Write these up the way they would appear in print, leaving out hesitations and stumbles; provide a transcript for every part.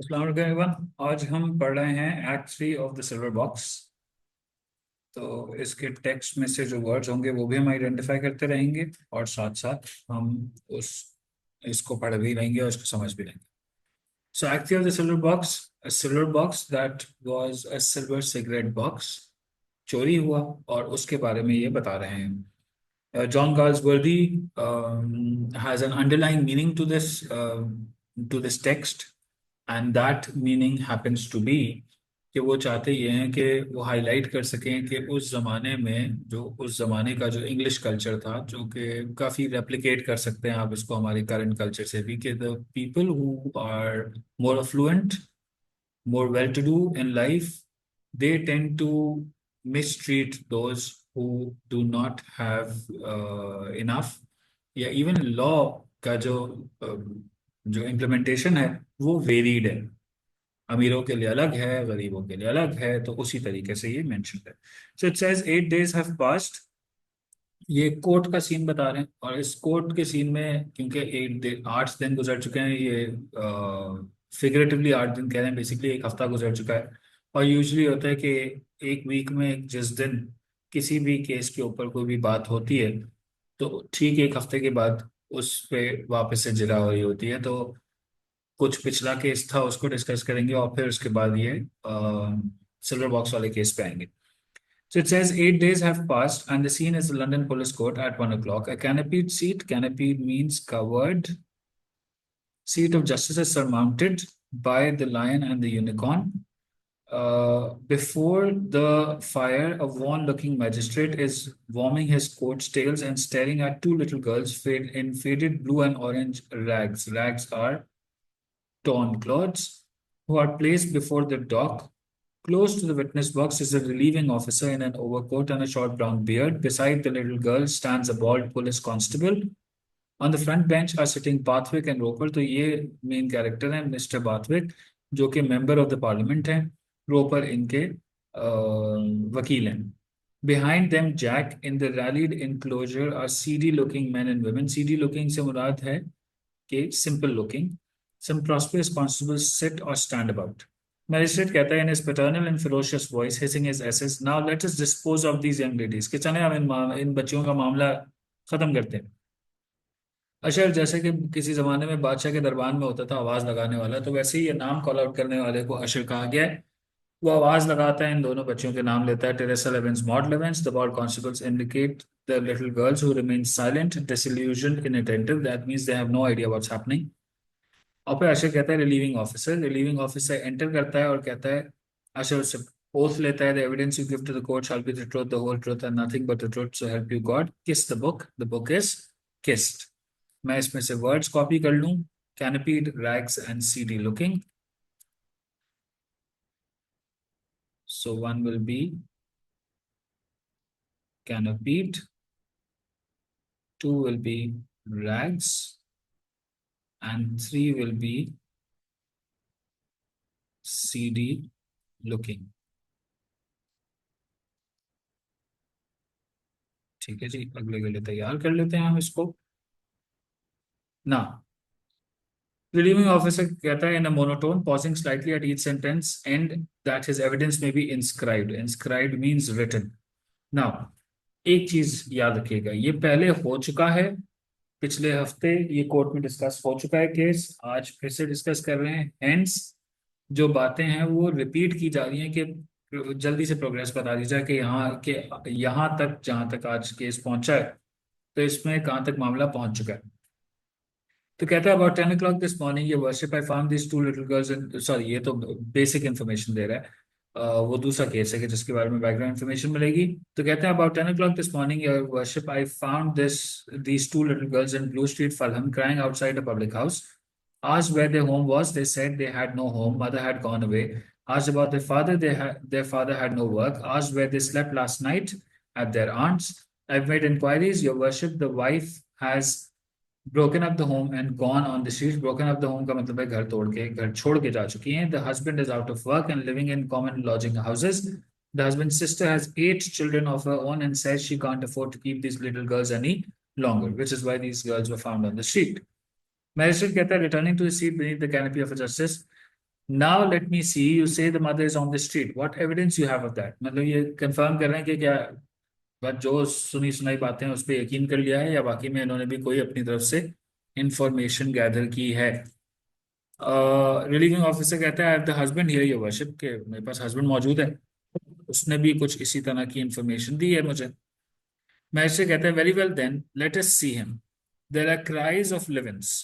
अस्सलाम वालेकुम एवरीवन। आज हम पढ़ रहे हैं act 3 of the silver box. तो इसके टेक्स्ट में से जो वर्ड्स होंगे वो भी हम आइडेंटिफाई करते रहेंगे और साथ साथ हम उस इसको पढ़ भी रहेंगे और इसको समझ भी लेंगे। So act 3 of the silver box, a silver box that was a silver cigarette box चोरी हुआ और उसके बारे में ये बता रहे हैं। John Galsworthy has an underlying meaning to this text, and that meaning happens to be कि वो चाहते ये हैं कि वो हाईलाइट कर सकें कि उस ज़माने में जो उस ज़माने का जो इंग्लिश कल्चर था, जो कि काफ़ी रेप्लिकेट कर सकते हैं आप इसको हमारे करंट कल्चर से भी, कि the people who are more affluent, more well-to-do in life, they tend to mistreat those who do not have enough. या इवन लॉ का जो इम्प्लीमेंटेशन है वो वेरीड है। अमीरों के लिए अलग है, गरीबों के लिए अलग है, तो उसी तरीके से ये मेंशन है। So it says 8 days have passed. ये कोर्ट का सीन बता रहे हैं और इस कोर्ट के सीन में क्योंकि 8 दिन गुजर चुके हैं, ये फिगरेटिवली 8 दिन कह रहे हैं, बेसिकली एक हफ्ता गुजर चुका है। और यूजुअली होता है कि एक वीक में जिस दिन किसी भी केस के ऊपर कोई भी बात होती है तो ठीक एक हफ्ते के बाद उस पे वापस से जिरा हो रही होती है। तो कुछ पिछला केस था उसको डिस्कस करेंगे और फिर उसके बाद ये सिल्वर बॉक्स वाले केस पे आएंगे। So it says 8 days have passed, and the scene is the London Police Court at 1 o'clock. A canopied seat, canopied means covered, seat of justice is surmounted by the lion and the unicorn. Before the fire, a worn looking magistrate is warming his coat's tails and staring at two little girls in faded blue and orange rags. Rags are torn clothes, who are placed before the dock. Close to the witness box is a relieving officer in an overcoat and a short brown beard. Beside the little girl stands a bald police constable. On the front bench are sitting Bathwick and Roper. तो ये main character हैं, mister बाथविक जो कि member of the parliament हैं, रोपर इनके वकील हैं। Behind them, Jack, in the rallied enclosure are seedy looking men and women. Seedy looking से मुराद है कि simple looking. Some prosperous constables sit or stand about. Magistrate कहता है in his paternal and ferocious voice, hissing his asses, now let us dispose of these young ladies. कि चले हम इन बच्चियों का मामला खत्म करते हैं। अशर जैसे कि किसी जमाने में बादशाह के दरबार में होता था आवाज लगाने वाला, तो वैसे ही ये नाम कॉल आउट करने वाले को अशर कहा गया है। वो आवाज लगाता है, इन दोनों बच्चियों के नाम लेता है, Teresa Livens, Maud Livens. The bald constables indicate the little girls who remain silent, disillusioned, inattentive, that means they have no idea what's happening. और फिर अशर कहता है रिलीविंग ऑफिसर एंटर करता है और कहता है, अशर उससे ओथ लेता है, the evidence you give to the court shall be the truth, the whole truth and nothing but the truth, so help you God. Kiss the book is kissed. मैं इसमें से वर्ड्स कॉपी कर लूं। Canopied, rags and seedy looking. So one will be canopied, two will be rags, and three will be seedy looking। ठीक है जी, अगले के लिए तैयार कर लेते हैं हम इसको ना। रिलीविंग ऑफिसर कहता है in a monotone, pausing slightly at each sentence end, that his evidence may be inscribed. Inscribed means written. Now एक चीज याद रखिएगा, ये पहले हो चुका है, पिछले हफ्ते ये कोर्ट में डिस्कस हो चुका है केस, आज फिर से डिस्कस कर रहे हैं। हेंस जो बातें हैं वो रिपीट की जा रही हैं कि जल्दी से प्रोग्रेस बता दी जाए कि यहाँ तक जहाँ तक आज केस पहुंचा है तो इसमें कहाँ तक मामला पहुंच चुका है। तो कहता है अबाउट 10 o'clock दिस मॉर्निंग ये worship I found this two little girls in, sorry ये तो बेसिक इन्फॉर्मेशन दे रहा है। वो दूसरा केस है कि जिसके बारे में बैकग्राउंड इन्फॉर्मेशन मिलेगी। तो कहते हैं about 10 o'clock this morning your worship I found these two little girls in blue street Fulham crying outside a public house. Asked where their home was, they said they had no home, mother had gone away. Asked about their father, their father had no work. Asked where they slept last night, at their aunt's. I've made inquiries, your worship, the wife has broken up the home and gone on the streets। broken up the home का मतलब है घर तोड़ के, घर छोड़ के जा चुकी हैं। The husband is out of work and living in common lodging houses। The husband's sister has 8 children of her own and says she can't afford to keep these little girls any longer, which is why these girls were found on the street। Magistrate कहता है returning to the seat beneath the canopy of a justice, Now let me see. You say the mother is on the street. What evidence you have of that? मतलब ये confirm कर रहे हैं कि क्या बस जो सुनी सुनाई बातें हैं उस पर यकीन कर लिया है, या बाकी में इन्होंने भी कोई अपनी तरफ से इंफॉर्मेशन गैदर की है? रिलीविंग ऑफिसर कहता है, the husband here your worship, के मेरे पास हस्बैंड मौजूद है, उसने भी कुछ इसी तरह की इंफॉर्मेशन दी है मुझे। मैजिस्ट्रेट कहता है, very well then let us see him, there are cries of Livens.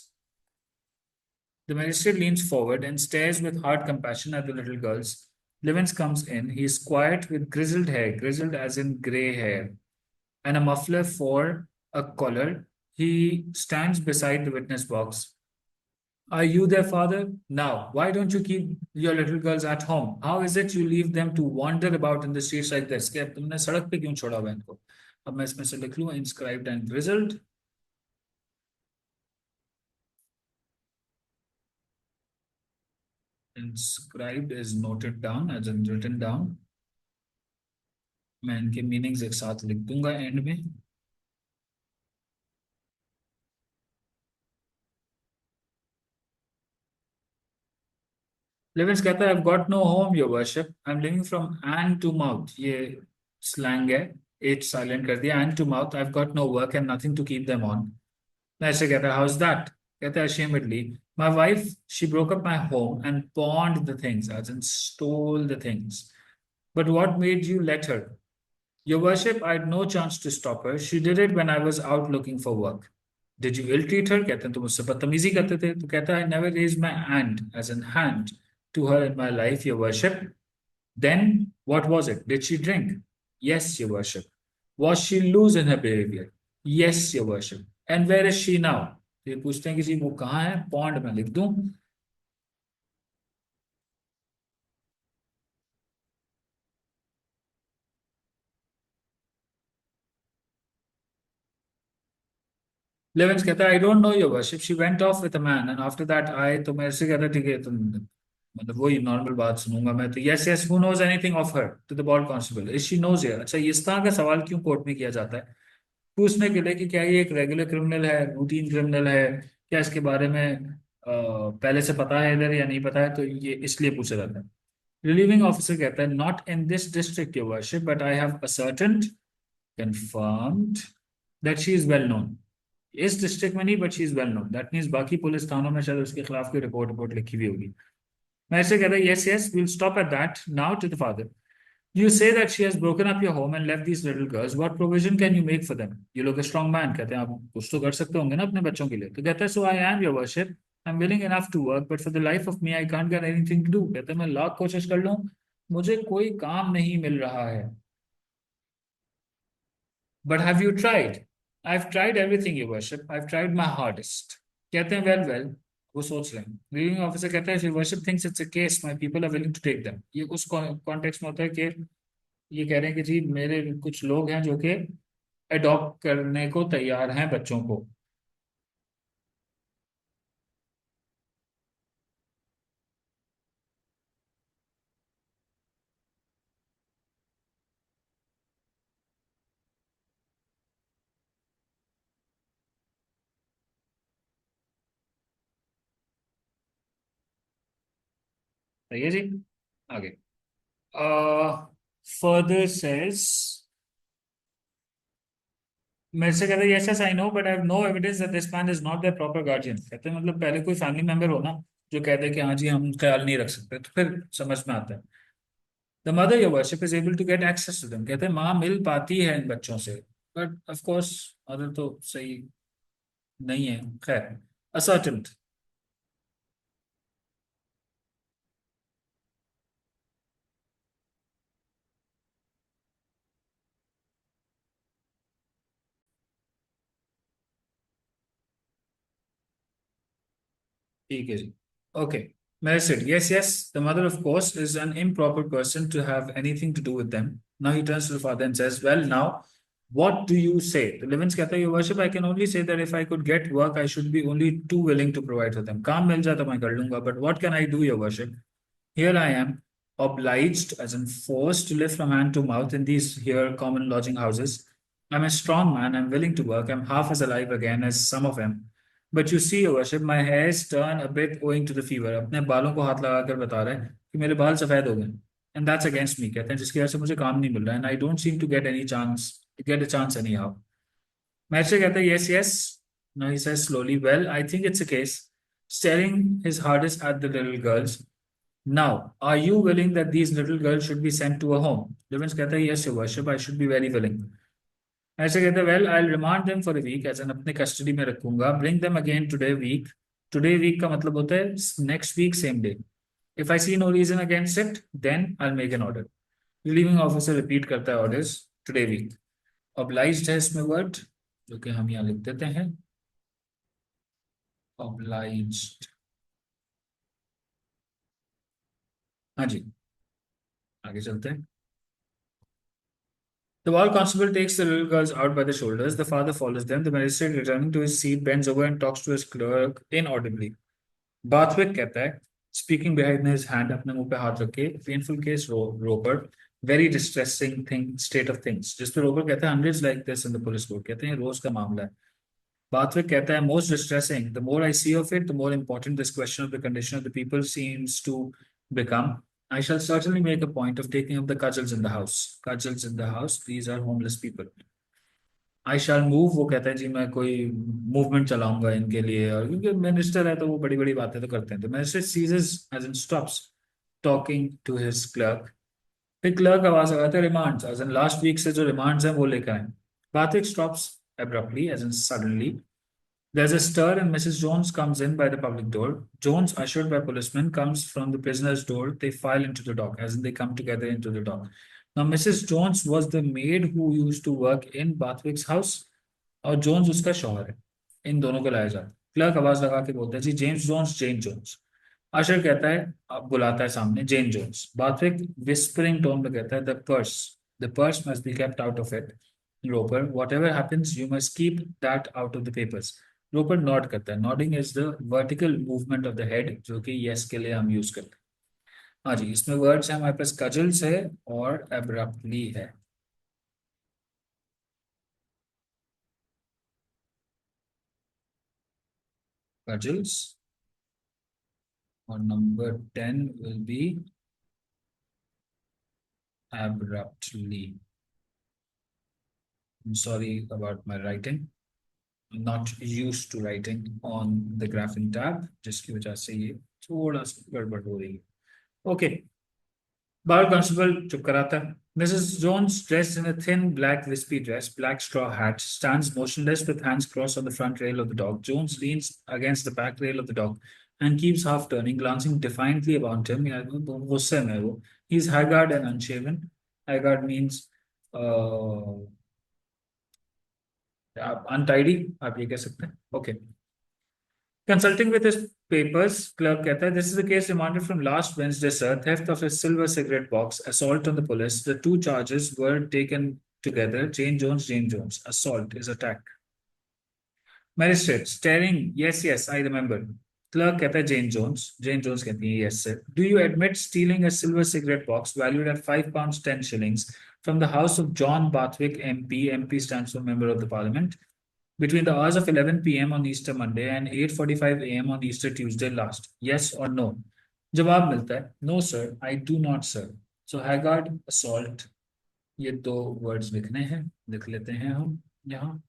The magistrate leans forward and stares with hard compassion at the little girls. Livens comes in. He is quiet with grizzled hair, grizzled as in grey hair, and a muffler for a collar. He stands beside the witness box. Are you their father? Now, why don't you keep your little girls at home? How is it you leave them to wander about in the streets like this? क्या तुमने सड़क पे क्यों छोड़ा हुआ है इनको? अब मैं इसमें से लिख लूँ, inscribed and grizzled. Inscribed is noted down as in written down. मैं इनके मीनिंग्स एक साथ लिख दूंगा एंड में। लिविंस कहता है, I've got no home, your worship. I'm living from hand to mouth. ये स्लैंग है, एच साइलेंट कर दिया, hand to mouth. I've got no work and nothing to keep them on. मैं ऐसे कहता है, how's that? कहता है ashamedly, my wife, she broke up my home and pawned the things, as in stole the things. But what made you let her? Your worship, I had no chance to stop her. She did it when I was out looking for work. Did you ill treat her? कहते हैं तुम उससे बदतमीजी करते थे। तो कहता है, I never raised my hand as in hand to her in my life, your worship. Then what was it? Did she drink? Yes, your worship. Was she loose in her behavior? Yes, your worship. And where is she now? तो ये पूछते हैं कि जी वो कहाँ है? Pond में लिख दूं। लेवेंस कहता है, I don't no your worship, she went of with a man and after that I. तो मेरे से कहता है, ठीक है तुम, मतलब वही नॉर्मल बात सुनूंगा मैं। तो yes yes, who knows anything of her, to the board constable, is she knows here. अच्छा, इस तरह का सवाल क्यों कोर्ट में किया जाता है? पूछने के लिए कि क्या ये एक रेगुलर क्रिमिनल है, रूटीन क्रिमिनल है, क्या इसके बारे में पहले से पता है इधर या नहीं पता है, तो ये इसलिए पूछा जाता है। रिलीविंग ऑफिसर कहता है, not in this district your worship, but I have ascertained, confirmed that she is well known. इस डिस्ट्रिक्ट में नहीं, but she is well known, that means बाकी पुलिस थानों में शायद उसके खिलाफ कोई रिपोर्ट रिपोर्ट लिखी हुई होगी। मैं ऐसे कहता है, yes yes, will stop at that now to the father. You say that she has broken up your home and left these little girls. What provision can you make for them? You look a strong man. कहते हैं, आप कुछ तो कर सकते होंगे ना अपने बच्चों के लिए। तो कहता है, so I am your worship. I'm willing enough to work, but for the life of me, I can't get anything to do. कहते हैं, मैं लाख कोशिश कर लूं, मुझे कोई काम नहीं मिल रहा है। But have you tried? I've tried everything, your worship. I've tried my hardest. कहते हैं, well well, वो सोच रहे हैं। रीडिंग ऑफिसर कहता है, your worship thinks it's a case, my people are willing to take them. ये उस कॉन्टेक्स्ट में होता है कि ये कह रहे हैं कि जी मेरे कुछ लोग हैं जो कि अडॉप्ट करने को तैयार हैं बच्चों को। सही है जी। आगे, फर्दर सेज, मेरे से कहते हैं, yes yes I know, but I have no evidence that this man is not their proper guardian. कहते हैं मतलब पहले कोई फैमिली मेंबर हो ना जो कहते हैं कि हाँ जी हम ख्याल नहीं रख सकते, तो फिर समझ में आता है। The mother your worship is able to get access to them. कहते हैं माँ मिल पाती है इन बच्चों से, बट ऑफ कोर्स मदर तो सही नहीं है। खैर, असर्टेंट। ठीक है जी। Okay, Mary said, yes, yes, the mother, of course, is an improper person to have anything to do with them. Now he turns to the father and says, well, now, what do you say? The Levins कहता है, your worship, I can only say that if I could get work, I should be only too willing to provide for them. काम मिल जाता मैं कर लूंगा, but what can I do, your worship? Here I am, obliged, as in forced, to live from hand to mouth in these here common lodging houses. I'm a strong man, I'm willing to work, I'm half as alive again as some of them. But you see worship my hairs turn a bit owing to the fever. अपने बालों को हाथ लगाकर बता रहे हैं कि मेरे बाल सफेद हो गए। एंड दैट्स अगेंस्ट मी, कहते हैं जिसकी वजह से मुझे काम नहीं मिल रहा है। And I don't seem to get any chance, get a chance any how. Matthew कहता है yes yes. No he says slowly, well I think it's a case, staring his hardest at the little girls. Now, are you willing that these little girls should be sent to a home? Levins कहता है yes your worship, I should be very willing. ऐसे कहते हैं well I remand them for a week, as in अपने custody में रखूंगा। Bring them again today week. Today week का मतलब होता है next week same day. If I see no reason against it then I make an order. Relieving officer repeat करता है orders today week. Obliged है इसमें वर्ड, जो कि हम यहाँ लिख देते हैं ऑब्लाइज्ड। हाँ जी, आगे चलते हैं। The wall constable takes the little girls out by the shoulders. The father follows them. The magistrate, returning to his seat, bends over and talks to his clerk inaudibly. बाथविक कहता है, स्पीकिंग बिहाइंड हिज हैंड, अपने मुंह पे हाथ रखे, painful case Roper, very distressing thing state of things. जिस पे Roper कहता है hundreds like this in the police court, कहते हैं रोज का मामला है। बाथविक कहता है most distressing, the more I see of it the more important this question of the condition of the people seems to become. I shall certainly make a point of taking up the cudgels in the house. Cudgels in the house, these are homeless people. I shall move, वो कहता है जी मैं कोई movement चलाऊंगा इनके लिए, और क्योंकि मिनिस्टर है तो वो बड़ी बड़ी बातें तो करते हैं। तो minister ceases as in stops talking to his clerk. फिर क्लर्क आवाज लगाता है remands, as in last week से जो रिमांड्स हैं वो लेकर आए। बात stops abruptly, as in suddenly. There's a stir and Mrs. Jones comes in by the public door. Jones, ushered by policemen, comes from the prisoner's door. They file into the dock, as in they come together into the dock. Now, Mrs. Jones was the maid who used to work in Bathwick's house, और Jones उसका शौहर है। इन दोनों को लाया जाता है। Clerk आवाज लगा के बोलता है जी James Jones, Jane Jones. Usher कहता है, अब बुलाता है सामने Jane Jones. Bathwick whispering tone में कहता है the press must be kept out of it. Roper, whatever happens you must keep that out of the papers. Roper nod करता है, nodding is the vertical movement of the head, जो कि yes के लिए हम use करते हैं। हाँ जी, इसमें वर्ड्स है हमारे पास कजल्स है और एब्रप्टली है। कजल्स, और number 10 will be abruptly. I'm sorry about my writing. I'm not used to writing on the graphing tab, जिसकी वजह से ये थोड़ा सा गड़बड़ हो रही है। ओके, बार कांस्टेबल चुप कराता है। Mrs. Jones, dressed in a thin black wispy dress, black straw hat, stands motionless with hands crossed on the front rail of the dock. Jones leans against the back rail of the dock and keeps half turning, glancing defiantly about him. गुस्से में है वो। He's haggard and unshaven. Haggard means untidy, आप ये कह सकते हैं। Okay, consulting with his papers, clerk कहता है this is the case remanded from last Wednesday sir, theft of a silver cigarette box, assault on the police. The two charges were taken together. Jane Jones, assault is attack. Magistrate staring, yes yes I remember. Clerk कहता है जेन Jones कहती है yes sir. Do you admit stealing a silver cigarette box valued at £5 10 shillings from the house of John Bathwick MP? MP stands for member of the parliament, between the hours of 11 p.m. on Easter Monday and 8:45 a.m. on Easter Tuesday last? Yes or no? जवाब मिलता है no sir, I do not sir. So haggard, assault, ये दो words लिखने हैं, लिख लेते हैं हम यहाँ।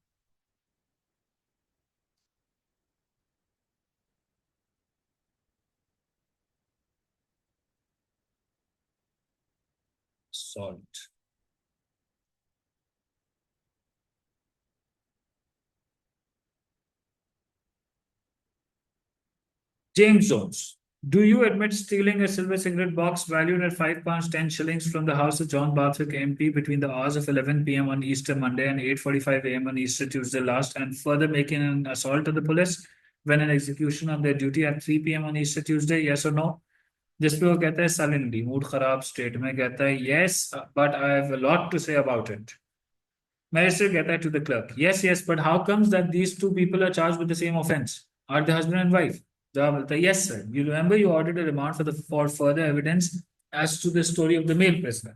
Salt. James Jones, do you admit stealing a silver cigarette box valued at £5 10 shillings from the house of John Barthwick MP between the hours of 11 p.m. on Easter Monday and 8:45 a.m. on Easter Tuesday last, and further making an assault on the police when an execution on their duty at 3 p.m. on Easter Tuesday? Yes or no? जिस पे वो कहता है suddenly, mood खराब state में, कहता है yes but I have a lot to say about it. Magistrate कहता है to the clerk, yes yes but how comes that these two people are charged with the same offence? Are the husband and wife? जवाब मिलता है yes sir, you remember you ordered a remand for further evidence as to the story of the male prisoner.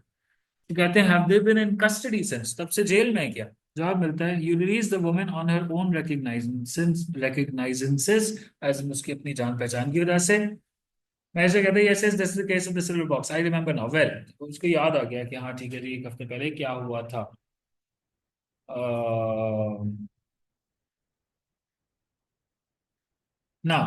तो कहते हैं have they been in custody since, तब से जेल में है क्या? जवाब मिलता है you release the woman on her own recognizances as उसकी अपनी जान पहचान की वजह से। मैं ऐसे कहता है yes yes this is the case of the silver box I remember now well. उसको याद आ गया कि हाँ ठीक है जी एक हफ्ते पहले क्या हुआ था। ना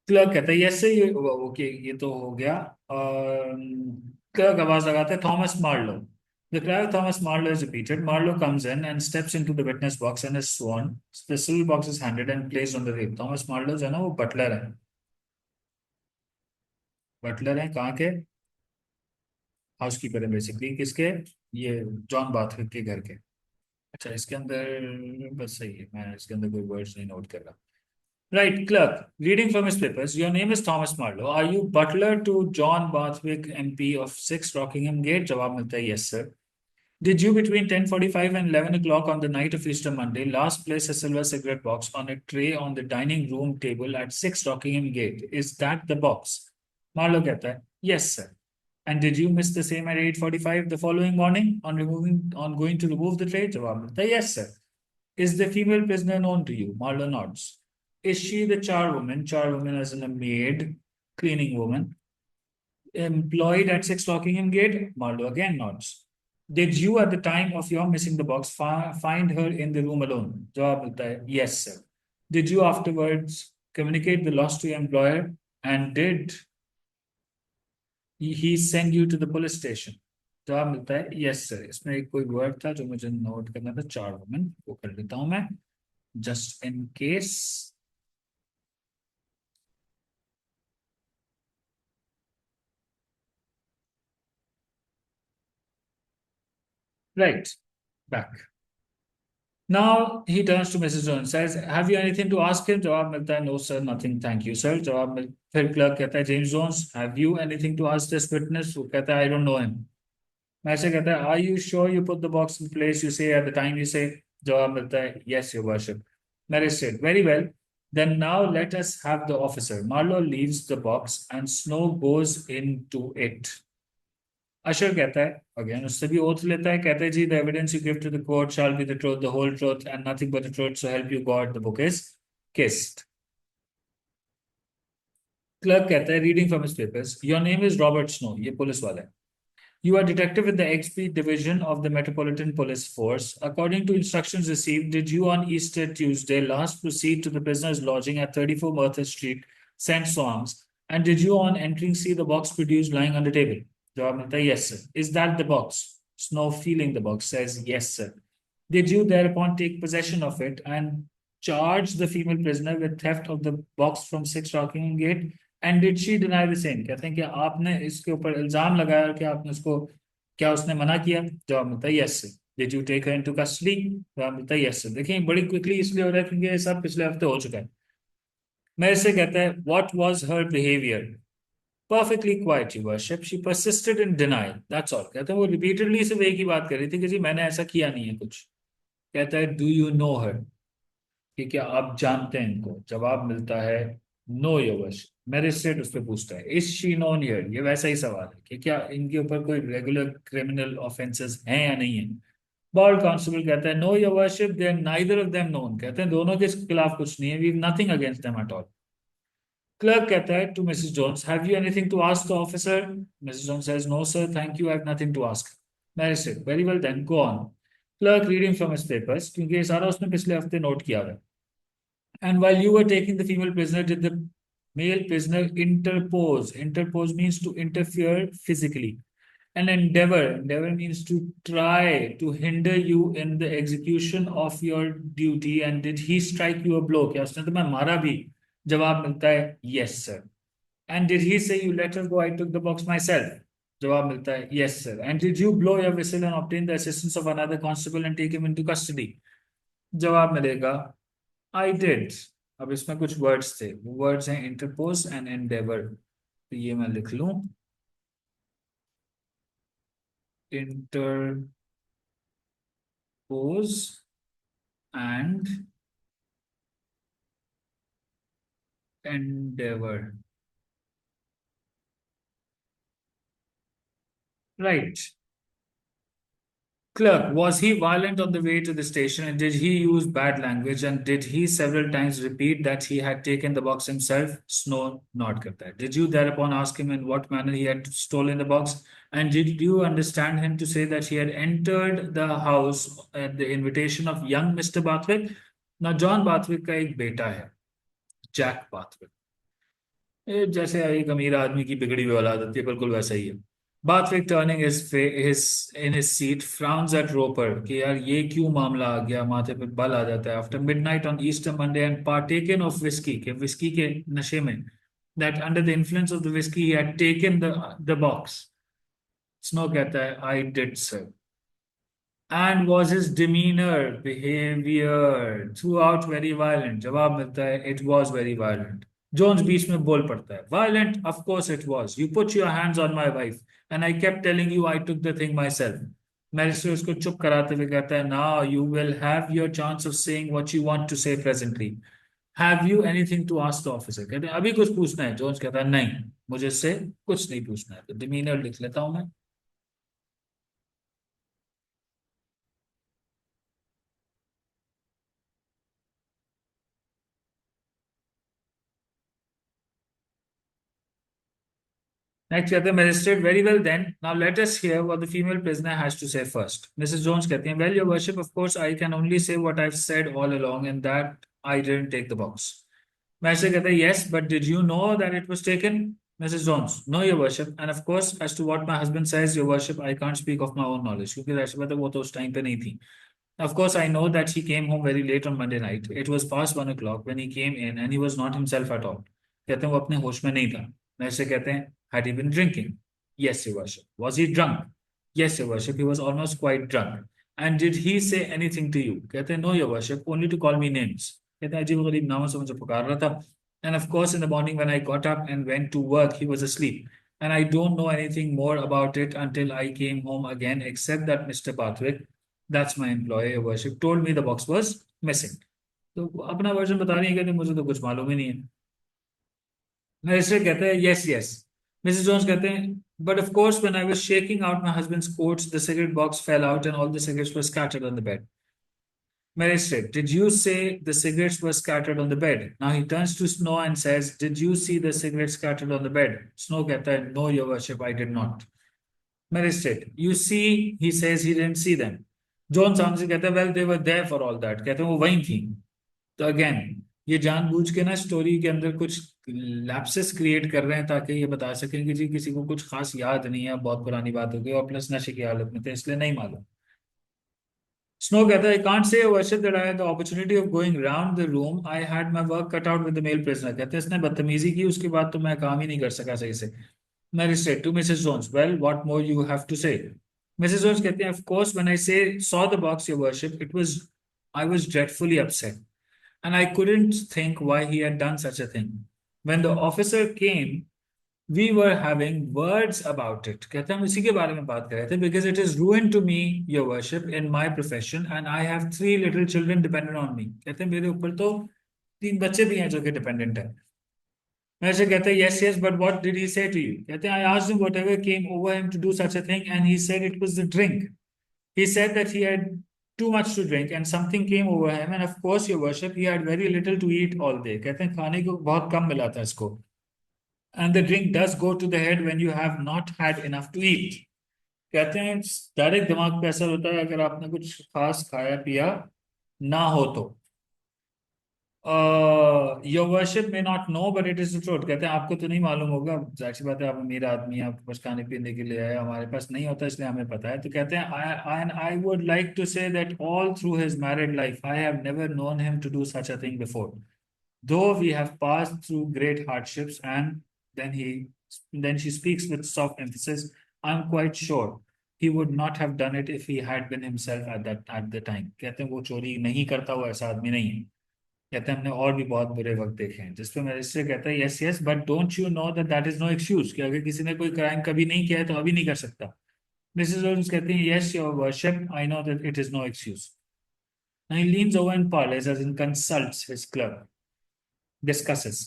क्लर्क कहता है यस से ये ओके ये तो हो गया। क्लर्क आवाज लगाता है Thomas Marlowe. The cry of Thomas Marlowe is repeated. Marlowe comes in and steps into the witness box and is sworn. The silver box is handed and placed on the rail. Thomas Marlowe जो है ना वो Buttler है। Buttler है कहाँ के? Housekeeper है basically किसके? ये जॉन बाथ के घर के। अच्छा इसके अंदर बस सही है मैं इसके अंदर कोई वर्ड्स नहीं नोट कर रहा। Right, clerk. Reading from his papers. Your name is Thomas Marlowe. Are you butler to John Bathwick, MP of 6 Rockingham Gate? जवाब मिलता है yes sir. Did you between 10:45 and 11 o'clock on the night of Easter Monday last place a silver cigarette box on a tray on the dining room table at 6 Rockingham Gate? Is that the box? Marlowe कहता है yes sir. And did you miss the same at 8:45 the following morning on going to remove the tray? जवाब मिलता है yes sir. Is the female prisoner known to you? Marlowe nods. Is she the charwoman? Charwoman as in a maid, cleaning woman, employed at 6 Rockingham Gate? Marlowe again nods. Did you, at the time of your missing the box, find her in the room alone? जवाब मिलता है yes sir. Did you afterwards communicate the loss to your employer? And did he send you to the police station? जवाब मिलता है yes sir. इसमें एक कोई word था जो मुझे नोट करना था चार वुमेन वो कर लेता हूं मैं just in case. Right, back. Now he turns to Mrs. Jones, says, "Have you anything to ask him?" जवाब मिलता है, "No sir, nothing, thank you sir." फिर क्लर्क कहता है, "James Jones, have you anything to ask this witness?" वो कहता है, "I don't know him." मैं से कहता है, "Are you sure you put the box in place you say at the time you say?" जवाब मिलता है, "Yes, your worship." Magistrate, "Very well. Then now let us have the officer." Marlowe leaves the box and Snow goes into it. अशर कहता है again उससे भी oath लेता है कहता है जी the evidence you give to the court shall be the truth the whole truth and nothing but the truth so help you God the book is kissed. Clerk कहता है reading from his papers your name is Robert Snow ये police वाला है। You are detective in the XP division of the Metropolitan Police Force. According to instructions received, did you on Easter Tuesday last proceed to the prisoner's lodging at 34 Merthyr Street, St. Swams? And did you on entering see the box produced lying on the table? जवाब मिलता है yes sir. Is that the box? Snow feeling the box says yes sir. Did you thereupon take possession of it and charge the female prisoner with theft of the box from 6 Rockingham Gate? And did she deny the same कहते हैं कि आपने इसके ऊपर इल्जाम लगाया कि आपने उसको क्या उसने मना किया? जवाब मिलता है yes sir. Did you take her into custody? जवाब मिलता है यस सर। देखिए बड़ी क्विकली इसलिए हो रहा है क्योंकि ये सब पिछले हफ्ते हो चुका है। मेरे से कहता है what was her behaviour? Perfectly quite your worship she persisted in denial that's all. कहते हैं वो रिपीटेडली सिर्फ एक ही बात कर रही थी कि जी मैंने ऐसा किया नहीं है कुछ। कहता है डू यू नो हर कि क्या आप जानते हैं इनको? जवाब मिलता है नो योवश। मैजिस्ट्रेट उस पर पूछता है इज शी नोन हियर? ये वैसा ही सवाल है कि क्या इनके ऊपर कोई रेगुलर क्रिमिनल ऑफेंसेस हैं या नहीं है। बॉर्ड कांस्टेबल कहता है no your worship they are neither of them known. कहते हैं दोनों के खिलाफ कुछ नहीं है we nothing against them at all. Clerk कहता है to Mrs Jones have you anything to ask the officer? Mrs Jones says no sir thank you I have nothing to ask. Magistrate very well then go on. Clerk reading from his papers क्योंकि ये सारा उसने पिछले हफ्ते note किया हुआ है। And while you were taking the female prisoner, did the male prisoner interpose? Interpose means to interfere physically. And endeavor means to try to hinder you in the execution of your duty. And did he strike you a blow? क्या उसने तुम्हें मारा भी? जवाब मिलता है yes sir. And did he say you let her go? I took the box myself. जवाब मिलता है yes sir. And did you blow your whistle and obtain the assistance of another constable and take him into custody? जवाब मिलेगा I did. अब इसमें कुछ words थे वो वर्ड्स हैं इंटरपोज एंड एंडेवर तो ये मैं लिख लूं interpose and Endeavour. Right Clerk, was he violent on the way to the station and did he use bad language and did he several times repeat that he had taken the box himself? Snow nod करता है. Did you thereupon ask him in what manner he had stolen the box? And did you understand him to say that he had entered the house at the invitation of young Mr. Bathwick? Now, John Bathwick का एक बेटा है, Jack बाथविक. ये जैसे एक अमीर आदमी की बिगड़ी हुई औलाद होती है, बिल्कुल वैसा ही है. बाथविक turning his in his seat frowns at Roper कि यार ये क्यों मामला आ गया, माथे पे बल आ जाता है. After midnight on Easter Monday and partaken of whiskey, के whiskey के नशे में, that under the influence of the whiskey he had taken the box. Snow कहता है I did sir. And was his demeanor, behavior throughout very violent? जवाब मिलता है it was very violent. Jones बीच में बोल पड़ता है violent, of course it was. You put your hands on my wife and I kept telling you I took the thing myself. मैरिस्टर उसको चुप कराते हुए कहता है now you will have your chance of saying what you want to say presently. Have you anything to ask the officer? कहते हैं अभी कुछ पूछना है. जोन्स कहता है नहीं, मुझे इससे कुछ नहीं पूछना है. तो डिमीनर लिख लेता हूं मैं. नेक्स्ट कहते हैं magistrate very well then now let us hear what the female prisoner has to say first. Mrs Jones कहती हैं well your worship of course I can only say what I have said all along and that I didn't take the box. Magistrate कहता है yes but did you know that it was taken? Mrs Jones no your worship and of course as to what my husband says your worship I can't speak of my own knowledge. क्योंकि वैसे बात है वो तो उस time पे नहीं थी. Of course, I know that he came home very late on Monday night. It was past 1 o'clock when he came in and he was not himself at all. कहते हैं वो अपने होश में नहीं था. वैसे कहते हैं had he been drinking? Yes, your worship. Was he drunk? Yes, your worship. He was almost quite drunk. And did he say anything to you? कहते हैं no, your worship. Only to call me names. कहते हैं अजीब गरीब नामों से मुझे पुकार रहा था. And of course, in the morning when I got up and went to work, he was asleep. And I don't know anything more about it until I came home again, except that Mr. Pathwick, that's my employer, your worship, told me the box was missing. तो अपना version बता रही है, कहते मुझे तो कुछ मालूम ही नहीं है. मिनिस्टर कहते हैं यस यस. मिसेस जोन्स कहते हैं but of course when I was shaking out my husbands quotes the cigarette box fail out and all the cigarettes were scattered on the bed. Magistrate, did you say the cigarettes were scattered on the bed? Now he turns to Snow and says, did you see the cigarettes scattered on the bed? Snow कहता है, no, your worship, I did not. Magistrate, you see, he says he didn't see them. Jones answer कहता है, well, they were there for all that. कहते हैं वो वहीं थी. तो अगेन ये जानबूझ के ना स्टोरी के अंदर कुछ लैप्सेस क्रिएट कर रहे हैं ताकि ये बता सकें कि जी किसी को कुछ खास याद नहीं है, बहुत पुरानी बात हो गई और प्लस नशे की हालत में थे इसलिए नहीं मालूम. स्नो कहता है I can't say worship that I had the opportunity of going round the room I had my work cut out with the male prisoner. कहते हैं इसने बदतमीजी की, उसके बाद तो मैं काम ही नहीं कर सका सही से. Magistrate to Mrs Jones well what more you have to say. Mrs Jones कहते हैं of course when I say saw the box your worship it was I was dreadfully upset and I couldn't think why he had done such a thing. When the officer came, we were having words about it. कहते हैं हम इसी के बारे में बात कर रहे थे because it is ruined to me, your worship, in my profession and I have 3 little children dependent on me. कहते हैं मेरे ऊपर तो 3 बच्चे भी हैं जो कि डिपेंडेंट है. मैं से कहते हैं yes yes but what did he say to you? कहते हैं I asked him whatever came over him to do such a thing and he said it was the drink. He said that he had too much to drink and something came over him and of course your worship he had very little to eat all day. कहते हैं खाने को बहुत कम मिला था इसको. And the drink does go to the head when you have not had enough to eat. कहते हैं डायरेक्ट दिमाग पे असर होता है अगर आपने कुछ खास खाया पिया ना हो तो. योर वर्शिप में not know but it is the truth. कहते हैं आपको तो नहीं मालूम होगा, जाहिर सी बात है आप अमीर आदमी हैं, आपके पास खाने पीने के लिए है, हमारे पास नहीं होता इसलिए हमें पता है. तो कहते हैं I would like to say that all through his married life I have never known him to do such a thing before. Though we have passed through great hardships, and then he then she speaks with soft emphasis, I'm quite sure he would not have done it if he had been himself at the time. कहते हैं वो चोरी नहीं करता, वो ऐसा आदमी नहीं है. कहते हैं हमने और भी बहुत बुरे वक्त देखे हैं. जिस पे मैजिस्ट्रेट कहता है yes yes but don't you know that that is no excuse कि अगर किसी ने कोई क्राइम कभी नहीं किया है तो अभी नहीं कर सकता. मिसेस जोन्स कहती हैं yes your worship I know that it is no excuse. Now he leans over and parleys as in consults his clerk. Discusses.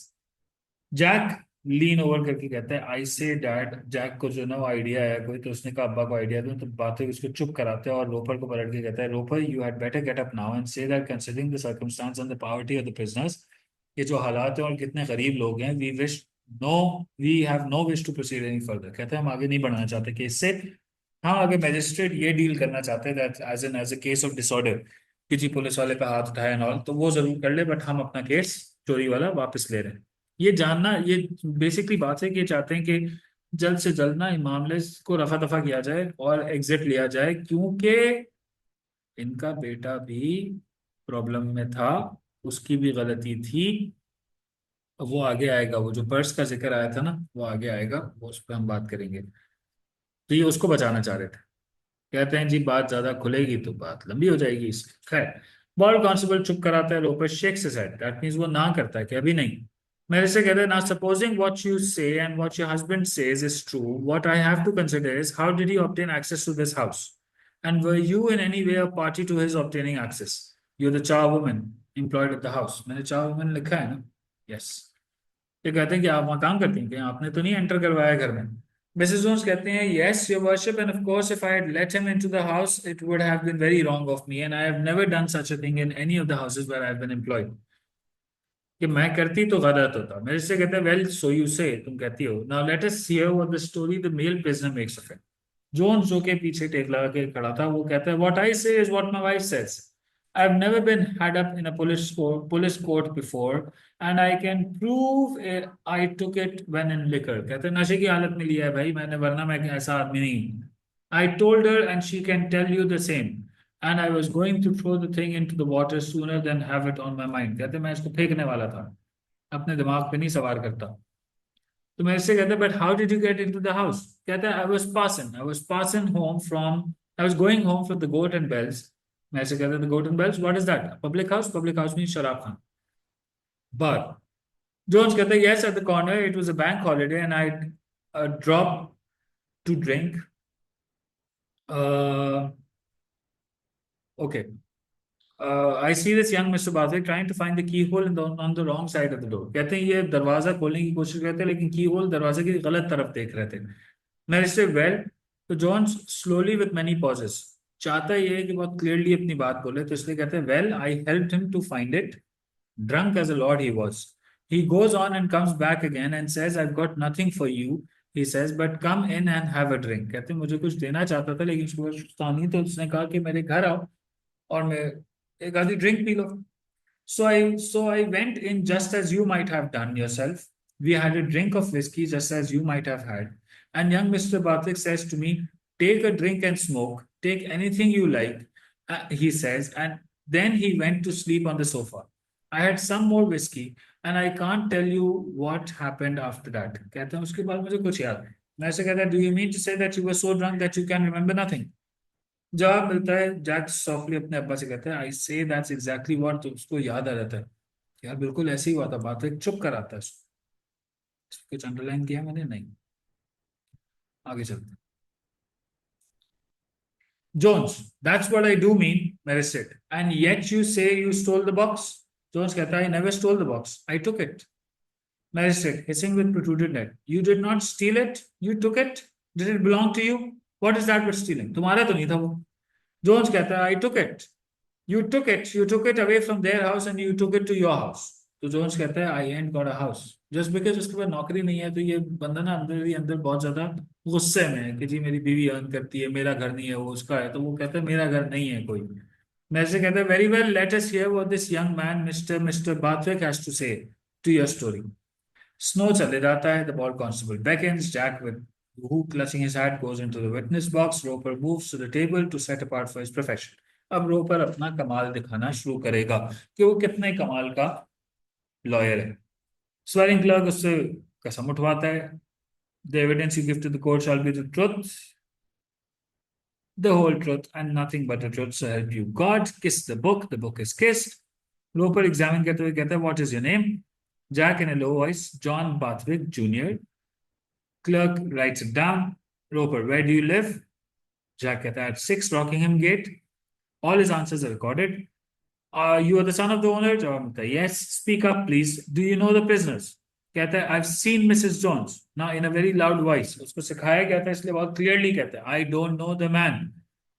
Jack, lean over करके कहता है, आई से डैड। जैक को जो ना वो आइडिया आया कोई, तो उसने कहा अब्बा को आइडिया दो, तो बातें उसको चुप कराते हैं और रोपर को पलट के कहता है, Roper you had better get up now and say that considering the circumstances and the poverty of the prisoners, ये जो हालात हैं और कितने गरीब लोग हैं, no we have no wish to proceed any further. कहते हैं हम आगे नहीं बढ़ना चाहते केस से। हाँ, आगे मैजिस्ट्रेट ये डील करना चाहते हैं that as a case of disorder, किसी पुलिस वाले पे हाथ उठाए एंड ऑल, तो वो जरूर कर ले, बट हम अपना केस चोरी वाला वापस ले रहे हैं। ये जानना, ये बेसिकली बात है कि ये चाहते हैं कि जल्द से जल्द ना इन मामले को रफा दफा किया जाए और एग्जिट लिया जाए, क्योंकि इनका बेटा भी प्रॉब्लम में था, उसकी भी गलती थी। वो आगे आएगा, वो जो पर्स का जिक्र आया था ना, वो आगे आएगा, वो उस पर हम बात करेंगे। तो ये उसको बचाना चाह रहे थे। कहते हैं जी बात ज्यादा खुलेगी तो बात लंबी हो जाएगी इसकी। खैर, बॉल कांस्टेबल चुप कराता है, Roper shakes his head, that means वो ना करता है कि अभी नहीं। मेरे से कहते हैं, ना supposing what you say and what your husband says is true, what I have to consider is how did you obtain access to this house and were you in any way a party to his obtaining access, you the charwoman employed at the house. मैंने चार woman लिखा है ना, yes. ये कहते हैं कि आप वहाँ काम करती हैं, कि आपने तो नहीं एंटर करवाया घर में। मिसेस जोन्स कहते हैं, yes your worship, and of course if I had let him into the house it would have been very wrong of me and I have never done such a thing in any of the houses where I have been employed. कि मैं करती तो गलत होता। मेरे से कहते हैं, वेल सो यू से, तुम कहती हो। Now let us hear what the story the male prisoner makes of it. Jones जो के पीछे टेक लगा के खड़ा था, वो कहता है, व्हाट आई से is what my wife says. I've never been had up in a police court before, and I can prove I took it when in liquor. कहते हैं नशे की हालत में लिया है भाई मैंने, वरना मैं ऐसा आदमी नहीं हूँ। I told her and she can tell you the same. And I was going to throw the thing into the water sooner than have it on my mind. कहते हैं मैं इसको फेंकने वाला था, अपने दिमाग पे नहीं सवार करता। तो मैं इससे कहता, but how did you get into the house. कहता है, I was passing home from, I was going home from the goat and bells. मैं ऐसे कहता, the goat and bells, what is that, public house mean शराब खाना, bar. Jones कहता है, yes at the corner, it was a bank holiday and I drop to drink. Okay, I see this young Mr Barthwick trying to find the keyhole on the wrong side of the door. कहते हैं ये दरवाजा खोलने की कोशिश करते हैं, लेकिन की होल दरवाजे की गलत तरफ देख रहे थे। मैं इससे, वेल, तो John slowly with many pauses, चाहता ये है कि बहुत क्लियरली अपनी बात बोले, तो इसलिए कहते हैं, well I helped him to find it, drunk as a lord he was. He goes on and comes back again and says, I've got nothing for you, he says, but come in and have a drink. कहते हैं मुझे कुछ देना चाहता था, लेकिन उसके पास कुछ था नहीं, तो उसने कहा कि मेरे घर आओ और मैं एक आधी drink P low. So I went in just as you might have done yourself. We had a drink of whiskey just as you might have had. And young Mr. Bartik says to me, take a drink and smoke. Take anything you like, he says. And then he went to sleep on the sofa. I had some more whiskey and I can't tell you what happened after that. कहता है उसके बाद मुझे कुछ याद नहीं। मैं ऐसे कहता है, do you mean to say that you were so drunk that you can remember nothing? जवाब मिलता है, जैक सॉफ्टली अपने अब्बा से कहता है, आई से दैट्स एग्जैक्टली व्हाट, तो उसको याद आ जाता है, यार बिल्कुल ऐसे ही हुआ था, बात है, चुप कर आता है उसको। कुछ अंडरलाइन किया मैंने, नहीं। आगे चलते हैं। Jones, that's what I do mean, Mary said, and yet you say you stole the box. Jones कहता है, I never stole the box, I took it. Mary said, hissing with protruded neck, you did not steal it, you took it, did it belong to you, what is that but stealing, तुम्हारा तो नहीं था वो। Jones कहता है, I took it, you took it away from their house and you took it to your house. तो Jones कहता है, I and got a house, just because उसके पास नौकरी नहीं है, तो ये बंदा ना अंदर ही अंदर बहुत ज्यादा गुस्से में है कि जी मेरी बीवी अर्न करती है, मेरा घर नहीं है, वो उसका है। तो वो कहता है, मेरा घर नहीं है कोई। मैं से कहता है, very well, let us hear what this young man Mr Barthwick has to say to your story. Snow चले जाता है, द बॉल कांस्टेबल beckons Jack with who clutching his hat goes into the witness box. Roper moves to the table to set apart for his profession. अब रोपर अपना कमाल दिखाना शुरू करेगा कि वो कितने कमाल का लॉयर है। स्वेरिंग क्लर्क उससे कसम उठवाता है, the evidence you give to the court shall be the truth, the whole truth and nothing but the truth, so help you God, kiss the book is kissed. Roper examine करते हुए कहता है, what is your name. Jack in a low voice, John Bathwick Jr. Clerk writes it down. Roper, where do you live? Jack कहता है, at 6 Rockingham Gate. All his answers are recorded. You are the son of the owner? जवाब मिलता है, yes. Speak up, please. Do you know the prisoners? कहता है I seen Mrs Jones ना in a very loud voice, उसको सिखाया गया था इसलिए बहुत क्लियरली कहता है I don't know the man,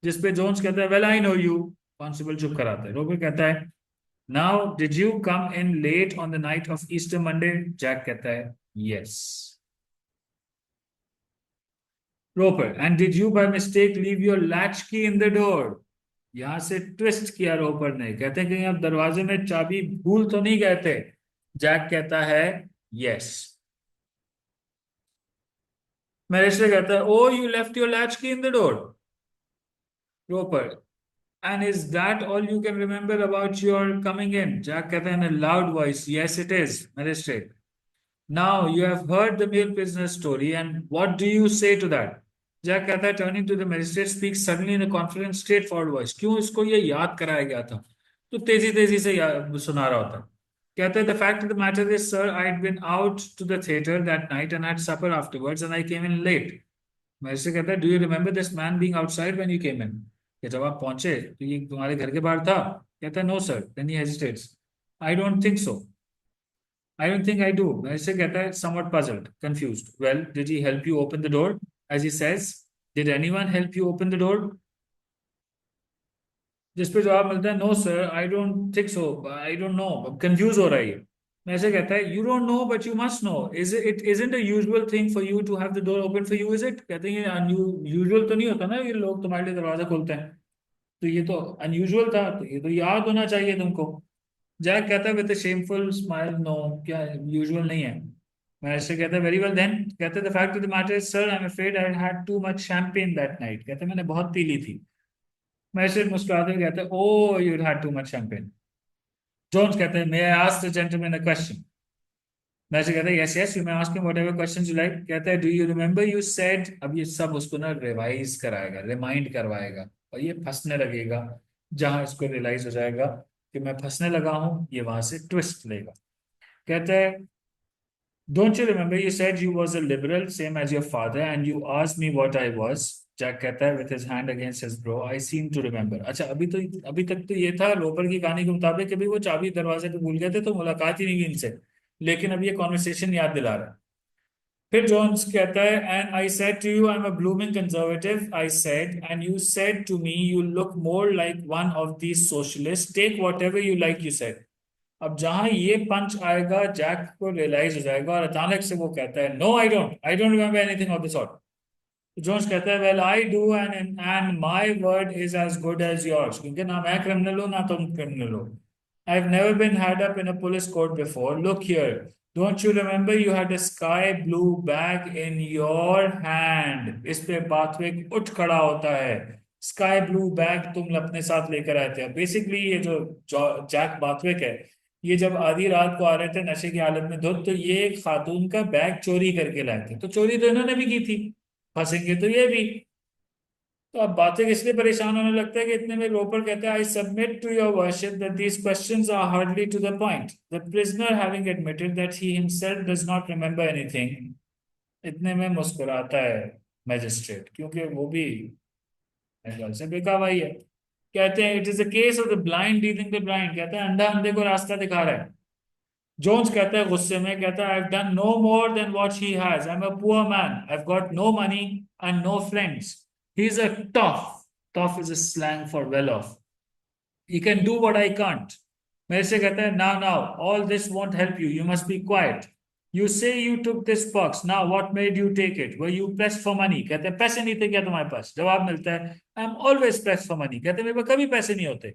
जिसपे जोन्स कहता है well I know you, constable चुप कराता है। रोपर कहता है now did you come in late on the night of Easter Monday, Jack कहता है yes. Roper and did you by mistake leave your latch key in the door, यहां से twist किया रोपर ने, कहते हैं कि आप दरवाजे में चाबी भूल तो नहीं गए थे, जैक कहता है यस। मैजिस्ट्रेट कहता है oh you left your latch key in the door. Roper and is that all you can remember about your coming in, Jack कहता है in a loud voice yes it is. Magistrate now you have heard the male prisoner story and what do you say to that, Jack कहता है turning to the magistrate speak suddenly in a confident straightforward voice, क्यों इसको ये याद कराया गया था तो तेजी तेजी से सुना रहा होता। कहता है the fact of the matter is sir I had been out to the theatre that night and had supper afterwards and I came in late. Magistrate कहता है do you remember this man being outside when you came in, कि जब आप पहुंचे तो ये तुम्हारे घर के बाहर था। कहता है no sir, then he hesitates I don't think so, I don't think I do. ऐसे कहता है somewhat puzzled, confused. Well, did he help you open the door? As he says, did anyone help you open the door? जिस पे जवाब मिलता है no sir I don't think so, I don't know, confuse हो रहा है ये। ऐसे कहता है you don't know but you must know, is it isn't a usual thing for you to have the door open for you, is it, कहते हैं ये यूजुअल तो नहीं होता ना ये लोग तुम्हारे लिए दरवाजा खोलते हैं, तो ये तो अनयूजुअल था, तो ये तो याद होना चाहिए तुमको। जैक कहता है विद शेमफुल स्माइल नो, क्या यूजुअल नहीं है। मैजिस्ट्रेट कहता है वेरी वेल देन, कहते the fact of the matter is sir I am afraid I had too much champagne that night, कहते मैंने बहुत पी ली थी। मैजिस्ट्रेट मुस्कुराते हुए कहते oh you had too much champagne. Jones कहते हैं may I ask the gentleman a question, magistrate कहता है yes yes you may ask him whatever questions you like, कहता है do you remember you said, अब ये सब उसको ना रिवाइज कराएगा, रिमाइंड करवाएगा, और ये फंसने लगेगा, जहां इसको रियलाइज हो जाएगा कि मैं फंसने लगा हूं, ये वहां से ट्विस्ट लेगा। कहता है don't you remember you said you was a liberal same as your father and you asked me what I was, Jack कहता है with his hand against his bro I seem to remember। अच्छा अभी तक तो ये था रोपर की कहानी के मुताबिक कि भाई वो चाबी दरवाजे पे भूल गए थे तो मुलाकात ही नहीं हुई इनसे, लेकिन अब ये कॉन्वर्सेशन याद दिला रहा है। फिर जॉन्स कहता है and I said to you I am a blooming conservative I said and you said to me you look more like one of these socialist take whatever you like you said. अब जहां ये पंच आएगा Jack को realise हो जाएगा और अचानक से वो कहता है no I don't remember anything of the sort. Jones कहता है well I do and my word is as good as yours, क्योंकि ना मैं क्रिमिनल हूं ना तुम क्रिमिनल हो। I have never been had up in a police court before, look here don't you remember you had a sky blue bag in your hand, इस पे बाथविक उठ खड़ा होता है, स्काई ब्लू बैग तुम अपने साथ लेकर आए थे। बेसिकली ये जो जैक बाथविक है, ये जब आधी रात को आ रहे थे नशे की हालत में धुत, तो ये एक खातून का बैग चोरी करके लाए थे, तो चोरी तो इन्होंने भी की थी, फंसेंगे तो ये भी। तो अब बातें इसलिए परेशान होने लगता है कि इतने में रोपर कहता है I submit to your worship that these questions are hardly to the point, the prisoner having admitted that he himself does not remember anything. इतने में मुस्कुराता है मैजिस्ट्रेट, क्योंकि वो भी मेरे ख्याल से बेकावा ही है। कहते हैं it is the case of the blind leading the blind, कहते हैं अंधा अंधे को रास्ता दिखा रहा है। जोन्स कहता है गुस्से में, कहता है I have done no more than what he has, I am a poor man, I have got no money and no friends, he is a toff, toff is a slang for well off, he can do what I can't. मेरे से कहता है now now all this won't help you be quiet, you say you took this box now what made you take it, were you press for money, कहते हैं पैसे नहीं थे क्या तुम्हारे पास, जवाब मिलता है I am always press for money, कहते हैं मेरे पास कभी पैसे नहीं होते।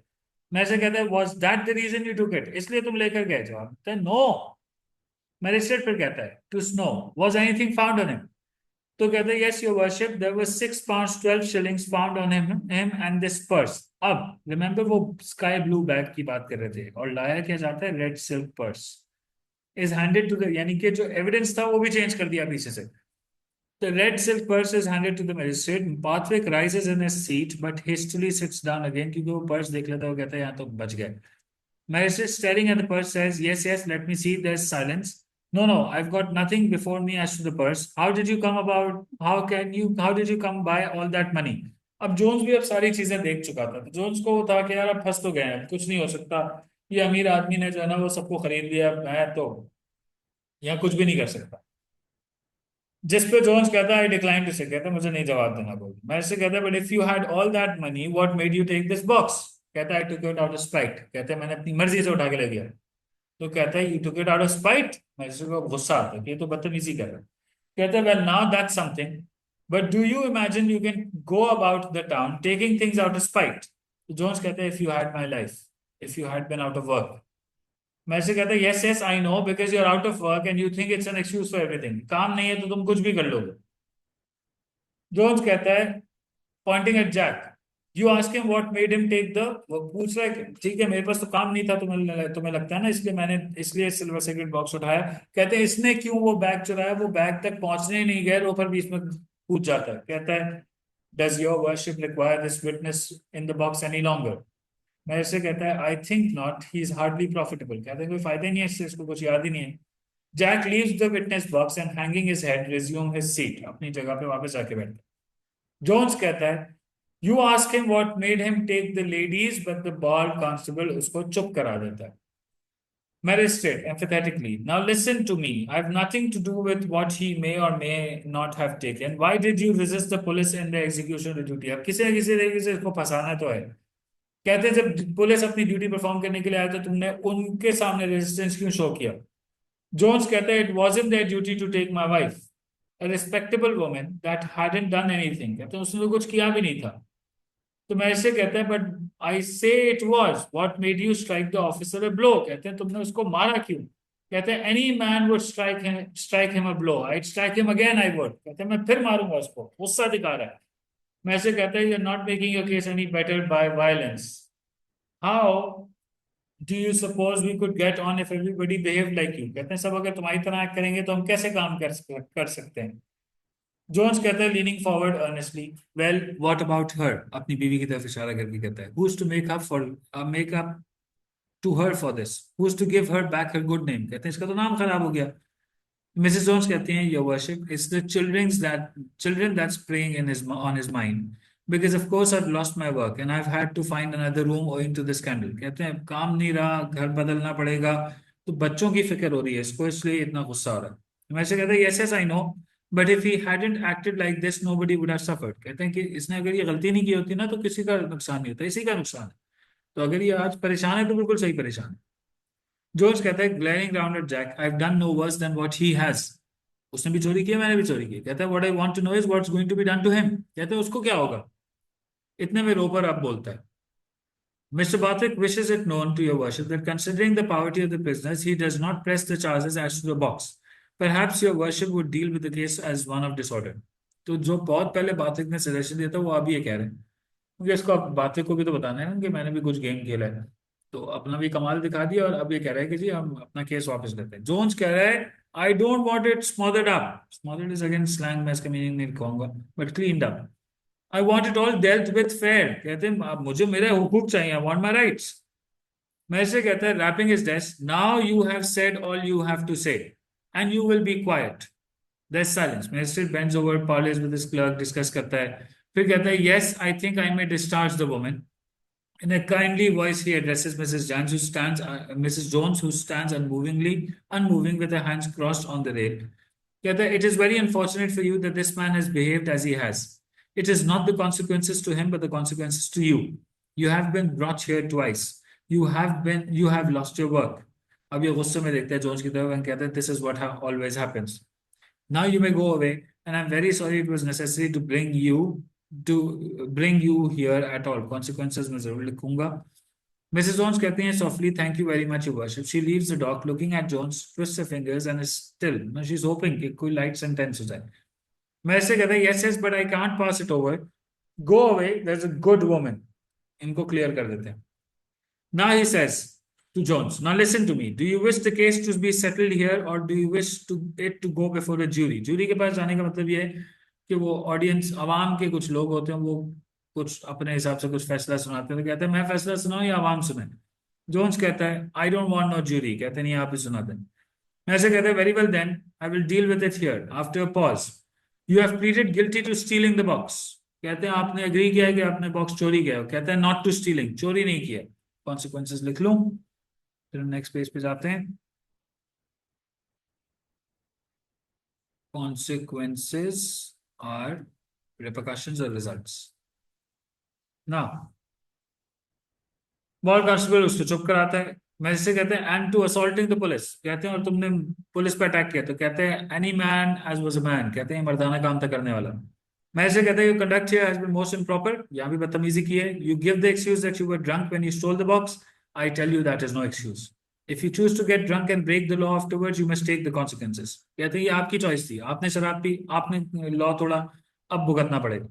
मैं से कहता है was that the reason you took it, इसलिए तुम लेकर गए, जवाब मिलता है नो। मैजिस्ट्रेट फिर कहता है to Snow was anything found on him, तो कहते हैं yes your worship there was 6 pounds 12 shillings found on him and this purse. अब रिमेंबर वो स्काई ब्लू बैग की बात कर रहे थे, और लाया क्या जाता है red silk purse, is handed to the, यानी कि जो एविडेंस था वो भी चेंज कर दिया पीछे से। The red silk purse is handed to the magistrate. Pathwick rises in his seat but hastily sits down again, क्योंकि वो पर्स देख लेता है, वो कहता है यहाँ तो बच गए। Magistrate staring at the purse says, yes, yes, let me see. There's silence. No, no, I've got nothing before me as to the purse. How did you come about? How did you come by all that money? अब Jones भी अब सारी चीजें देख चुका था, तो Jones को वो था कि यार अब फंस तो गए हैं, कुछ नहीं हो सकता, ये अमीर आदमी ने जो है ना वो सबको खरीद लिया, मैं तो या कुछ भी नहीं कर सकता। जिस पे जोन्स कहता है आई डिक्लाइन टू से, कहता है मुझे नहीं जवाब देना कोई। मैं से कहता है but if you had all that money what made you take this box, कहता है I took it out of spite, कहते हैं मैंने अपनी मर्जी से उठा के ले गया। तो कहता है you took it out of spite, मैं को गुस्सा आता है कि ये तो बदतमीजी कर रहा है। कहता है well now that's something, but do you imagine you can go about the town taking things out of spite. Jones कहता है if you had my life, if you had been out of work. मैं से कहता है yes yes I know because you are out of work and you think it's an excuse for everything, काम नहीं है तो तुम कुछ भी कर लोगे। जोन्स कहता है pointing at Jack, you ask him what made him take the, वो पूछ रहा है ठीक है मेरे पास तो काम नहीं था, तुम्हें लगता है ना इसलिए मैंने इसलिए सिल्वर सिगरेट बॉक्स उठाया। कहते हैं इसने क्यों वो बैग चुराया, वो बैग तक पहुंचने ही नहीं गए, लोफर बीच में कूद जाता है। कहता है does your worship require this witness in the box any longer. मेरे से कहता है I think not, he is hardly profitable, कहते हैं कोई फायदा ही नहीं है इससे, इसको कुछ याद ही नहीं है। Jack leaves the witness box and hanging his head resume his seat, अपनी जगह पे वापस जाके बैठता है। जोन्स कहता है you ask him what made him take the ladies but the bald constable उसको चुप करा देता है। Magistrate empathetically, now listen to me. I have nothing to do with what he may or may not have taken. Why did you resist the police in the execution of duty? अब किसी न किसी तरीके से इसको फंसाना तो है। कहते हैं जब पुलिस अपनी ड्यूटी परफॉर्म करने के लिए आया तो तुमने उनके सामने रेजिस्टेंस क्यों शो किया। जोन्स कहता है it wasn't their duty to take my wife, a respectable woman that hadn't done anything, कहते हैं उसने तो कुछ किया भी नहीं था। तो मैं ऐसे कहता है बट आई से it was what made you strike the officer a blow, कहते हैं तुमने उसको मारा क्यों। कहते हैं any man would strike him a blow, I strike him again I would, कहते हैं मैं फिर मारूंगा उसको, गुस्सा दिखा रहा है। मैं ऐसे कहता है you are not making your case any better by violence, how do you suppose we could get on if everybody behave like you, कहते हैं सब अगर तुम्हारी तरह act करेंगे तो हम कैसे काम कर सकते हैं। जोन्स कहता है leaning forward earnestly, well what about her, अपनी बीवी की तरफ इशारा करके कहता है who is to make up to her for this, who is to give her back her good name, कहते हैं इसका तो नाम खराब हो गया। मिसेस जोन्स कहती हैं your worship it's the children that's playing in his on his mind because of course I lost my work and I have had to find another room owing to this scandal, कहते हैं काम नहीं रहा, घर बदलना पड़ेगा, तो बच्चों की फिक्र हो रही है इसको, इसलिए इतना गुस्सा आ रहा है। मैं से कहता है yes yes I know but if he hadn't acted like this nobody would have suffered, कहते हैं कि इसने अगर ये गलती नहीं की होती ना तो किसी का नुकसान नहीं होता, इसी का नुकसान है। तो अगर ये आज परेशान है तो बिल्कुल सही परेशान है। जॉर्ज कहता है glaring round at Jack, I have done no worse than what he has, उसने भी चोरी की है मैंने भी चोरी की, कहता है what I want to know is what's going to be done to him, कहते हैं उसको क्या होगा। इतने में रोपर अब बोलता है Mr. Barthik wishes it known to your worship that considering the poverty of the prisoners, he does not press the charges as to the box. Perhaps your worship would deal with the case as one of disorder. तो जो बहुत पहले बातिक ने suggestion दिया था वो अभी ये कह रहे हैं, क्योंकि इसको अब बातिक को भी तो बताना है ना कि मैंने भी कुछ गेम खेला है, तो अपना भी कमाल दिखा दिया और अब ये कह रहा है कि जी हम अपना केस वापस लेते हैं। जोन्स कह रहा है I don't want it smothered up, smothered is again slang, मैं इसका मीनिंग नहीं कहूंगा, but cleaned up. I want it all dealt with fair, कहते हैं अब मुझे मेरे हुकूक चाहिए, आई वॉन्ट माई राइट्स। मैं से कहता है rapping his desk, now you have said all you have to say and you will be quiet. There's silence. Magistrate bends over, parleys with his clerk, discuss करता है, फिर कहता है yes I think I may discharge the woman. In a kindly voice he addresses Mrs. Jones who stands unmoving with her hands crossed on the rail. कहता है it is very unfortunate for you that this man has behaved as he has. It is not the consequences to him but the consequences to you. You have been brought here twice. You have lost your work. अब ये गुस्से में देखता है Jones की तरफ और कहता है this is what always happens. Now you may go away, and I'm very sorry it was necessary to bring you here at all. Consequences मैं जरूर लिखूंगा। Mrs. Jones कहती हैं softly, thank you very much, your worship. She leaves the dock, looking at Jones, twists her fingers, and is still. Now she's hoping कि कोई light sentence हो जाए। मैं ऐसे कहता है yes yes but I can't pass it over. Go away. There's a good woman. इनको clear कर देते हैं। Now he says to Jones, now listen to me. Do you wish the case to be settled here or do you wish it to go before a jury? Jury के पास जाने का मतलब ये है कि वो ऑडियंस आवाम के कुछ लोग होते हैं, वो कुछ अपने हिसाब से कुछ फैसला सुनाते हैं, तो कहते हैं मैं फैसला सुनाऊं या आवाम सुने। जोन्स कहता है I don't want no jury, कहते नहीं आप ही सुना दें। ऐसे कहते हैं very well then I will deal with it here after a pause. You have pleaded guilty to stealing the box, कहते हैं आपने एग्री किया है कि आपने बॉक्स चोरी किया, कहते हैं नॉट टू स्टीलिंग, चोरी नहीं किया। कॉन्सिक्वेंसेस लिख लूं, फिर नेक्स्ट पेज पे जाते हैं। consequences are repercussions or results. Now, bald constable उसको चुप कराता है। मैजिस्ट्रेट से कहते हैं and to assaulting the police, कहते हैं और तुमने पुलिस पे अटैक किया, तो कहते हैं any man as was a man, कहते हैं मर्दाना काम था करने वाला। मैजिस्ट्रेट कहते हैं you conduct here has been most improper, यहाँ भी बदतमीजी की है। You give the excuse that you were drunk when you stole the box, I tell you that is no excuse. If you choose to get drunk and break the law afterwards you must take the consequences, कहते हैं ये आपकी choice थी, आपने शराब P, आपने law तोड़ा, अब भुगतना पड़ेगा।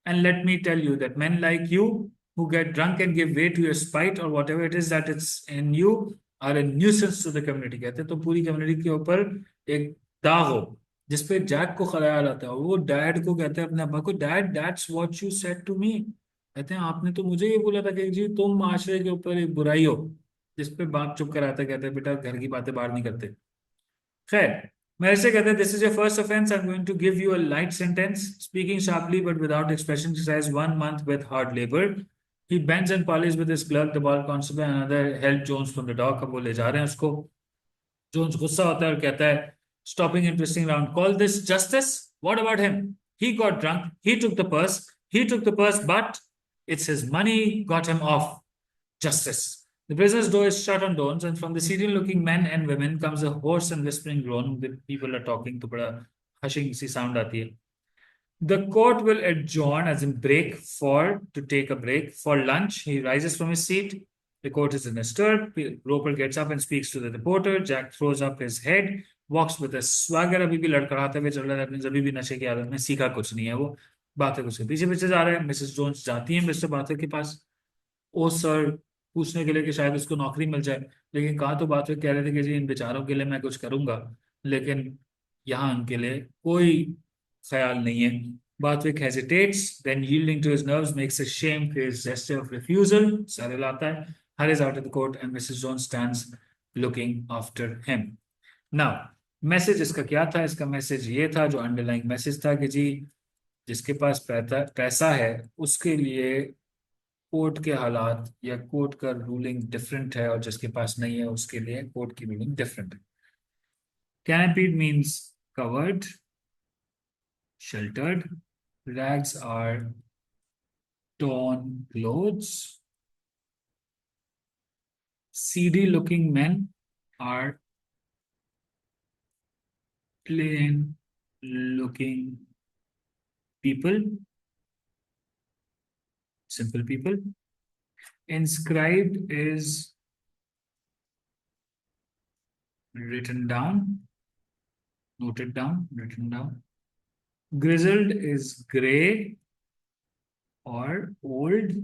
And let me tell you that men like you who get drunk and give way to your spite or whatever it is that it's in you are a nuisance to the community। कहते हैं तो पूरी community के ऊपर एक दाग हो, जिसपे जैक को ख्याल आता है, वो डैड को कहते हैं अपने अब्बा को, dad that's what you said to me, कहते हैं आपने तो मुझे ये बोला था कि जी तुम माशरे के ऊपर एक बुराई हो। जिसपे बाप चुप कराता है, कहते हैं बेटा घर की बातें बाहर नहीं करते। खैर, मेरे से कहते हैं this is your first offence, I am going to give you a light sentence, speaking sharply but without expression exercise 1 month with hard labour. He bends and polish with his clerk the bald constable and other help Jones from the dock. अब वो ले जा रहे हैं उसको। Jones गुस्सा होता है और कहता है stopping in twisting round, call this justice, what about him, he got drunk, he took the purse but it's his money got him off, justice। The prisoner's door is shut on doors, and from the serial looking men and women comes a hoarse and whispering groan. The people are talking, तो बड़ा hushing सी sound आती है। The court will adjourn, as in break, for to take a break for lunch. He rises from his seat. The court is in a stir. Roper gets up and speaks to the reporter. Jack throws up his head, walks with a swagger। अभी भी लड़खड़ाते हुए चल रहा है, अपने अभी भी नशे की आदत में, सीखा कुछ नहीं है वो, बातें कुछ के पीछे पीछे जा रहे हैं। मिसेस जोन्स जाती है मिस्टर बाथर के पास, ओ सर, पूछने के लिए कि शायद उसको नौकरी मिल जाए। लेकिन कहा तो बात कह रहे थे कि जी इन बेचारों के लिए मैं कुछ करूंगा, लेकिन यहाँ उनके लिए कोई ख्याल नहीं है। Barthwick hesitates, then yielding to his nerves, makes a shamefaced gesture of refusal, sir हिलाता है, hurries out of the court, and Mrs. Jones stands looking after him. Now, message इसका क्या था? इसका मैसेज ये था, जो अंडरलाइंग मैसेज था कि जी जिसके पास पैसा है उसके लिए कोर्ट के हालात या कोर्ट का रूलिंग डिफरेंट है, और जिसके पास नहीं है उसके लिए कोर्ट की रूलिंग डिफरेंट है। Canopied means covered, sheltered. Rags are torn clothes. Seedy looking men are plain looking people, simple people. Inscribed is written down, noted down, written down. Grizzled is gray or old.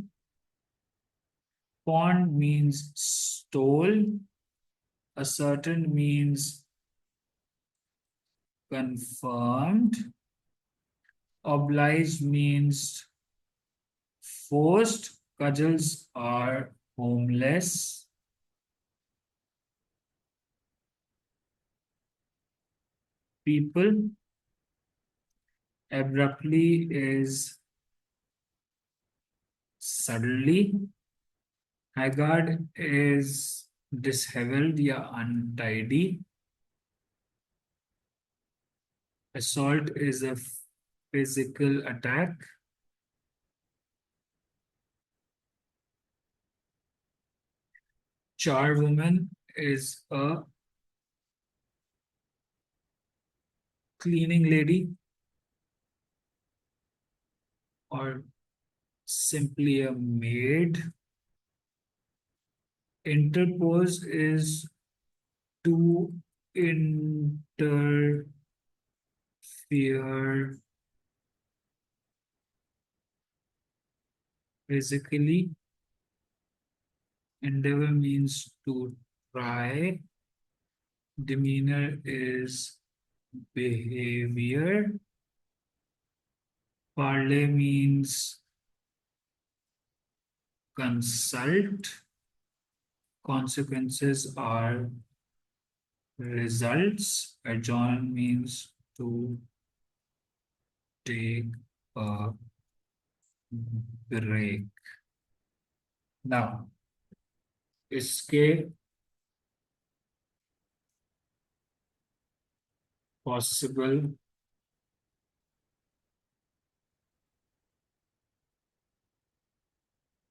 Pawned means stole. Ascertained means confirmed. Obliged means forced. Cudgels are homeless. People. Abruptly is suddenly. Haggard is disheveled या untidy. Assault is a physical attack. Charwoman is a cleaning lady or simply a maid. Interpose is to interfere physically. Endeavor means to try. Demeanor is behavior. Parley means consult. Consequences are results. Adjourn means to take a break. Now, इसके possible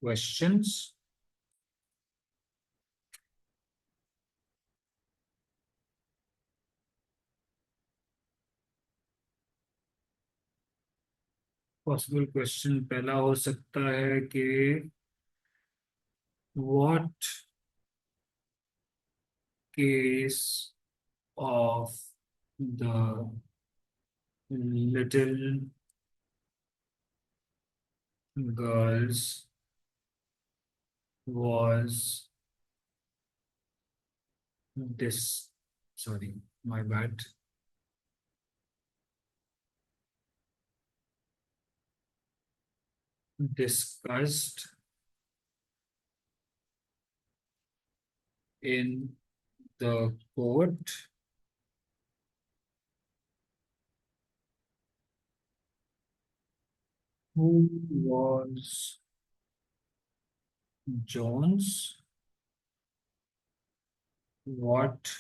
questions? Possible question पहला हो सकता है कि what case of the little girls was this sorry my bad discussed in the court. Who was Jones? What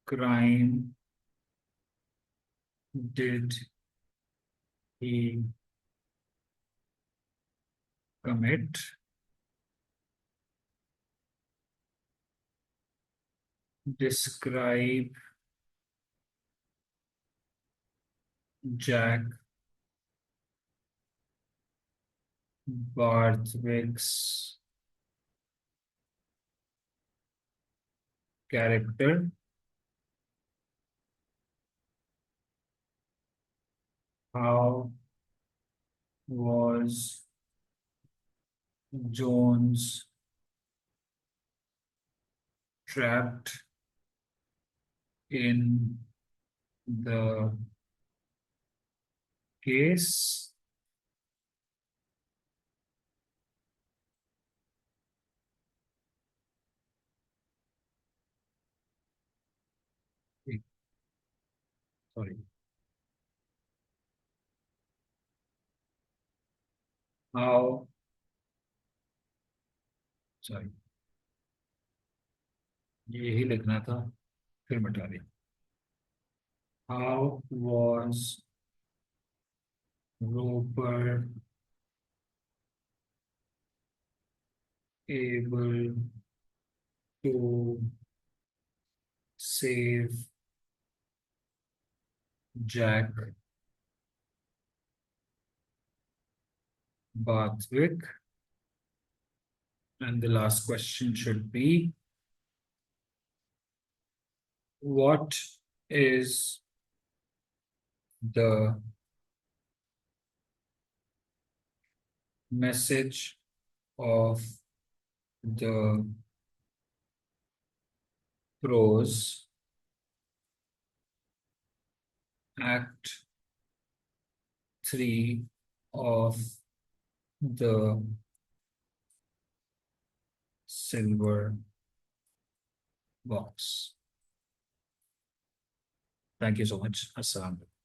crime did he commit? Describe Jack Barthwick's character. How was Jones trapped in the case? Sorry. How, sorry, यही लिखना था फिर मिटा दिया. How was Roper able to save Jack Barthwick? And the last question should be, what is the message of the prose Act 3 of the Silver Box? Thank you so much. Assalamu alaikum.